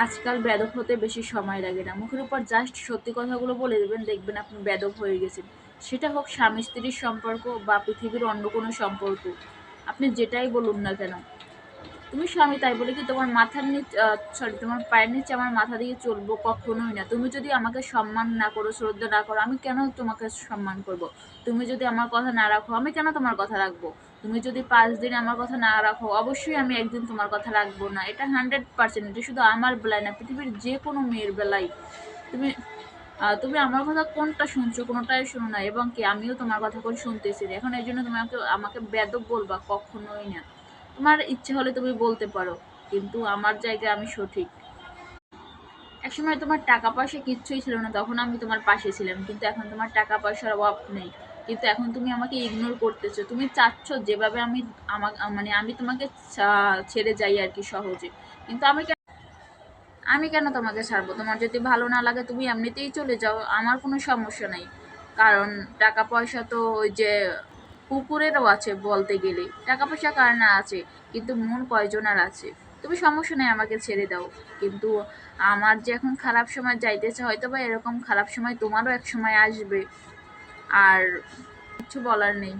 আজকাল বেদক হতে বেশি সময় লাগে না, মুখের উপর জাস্ট সত্যি কথাগুলো বলে দেবেন, দেখবেন আপনি বেদক হয়ে গেছেন। সেটা হোক স্বামী স্ত্রীর সম্পর্ক বা পৃথিবীর অন্য কোনো সম্পর্ক, আপনি যেটাই বলুন না কেন। তুমি স্বামী তাই বলে কি তোমার মাথার নিচ সরি তোমার পায়ের নিচে আমার মাথা দিয়ে চলবো? কখনোই না। তুমি যদি আমাকে সম্মান না করো, শ্রদ্ধা না করো, আমি কেন তোমাকে সম্মান করব? তুমি যদি আমার কথা না রাখো, আমি কেন তোমার কথা রাখবো? তুমি যদি 5 দিন আমার কথা না রাখো, অবশ্যই আমি একদিন তোমার কথা রাখবো না। এটা 100%। এটা শুধু আমার বেলায় না, পৃথিবীর যে কোনো মেয়ের বেলায়। তুমি তুমি আমার কথা কোনটা শুনছো? কোনোটাই শোনো না। এবং কি আমিও তোমার কথা কোন শুনতেছি না। এখন এই জন্য তুমি আমাকে বেয়াদব বলবা? কখনোই না। তোমার ইচ্ছে হলে তুমি বলতে পারো, কিন্তু আমার জায়গায় আমি সঠিক। একসময় তোমার টাকা পয়সা কিচ্ছুই ছিল না, তখন আমি তোমার পাশে ছিলাম, কিন্তু এখন তোমার টাকা পয়সার অভাব নেই। কিন্তু এখন তুমি আমাকে ইগনোর করতেছো। তুমি চাচ্ছ যেভাবে মানে আমি তোমাকে ছেড়ে যাই আর কি, সহজে। কিন্তু আমি কেন তোমাকে ছাড়বো? তোমার যদি ভালো না লাগে তুমি এমনিতেই চলে যাও, আমার কোনো সমস্যা নাই। কারণ টাকা পয়সা তো ওই যে কুকুরেরও আছে বলতে গেলে। টাকা পয়সা কার না আছে, কিন্তু মন কয়জনার আছে। তুমি সমস্যা নেই, আমাকে ছেড়ে দাও। কিন্তু আমার যে এখন খারাপ সময় যাইতেছে, হয়তো বা এরকম খারাপ সময় তোমারও এক সময় আসবে। আর কিছু বলার নেই।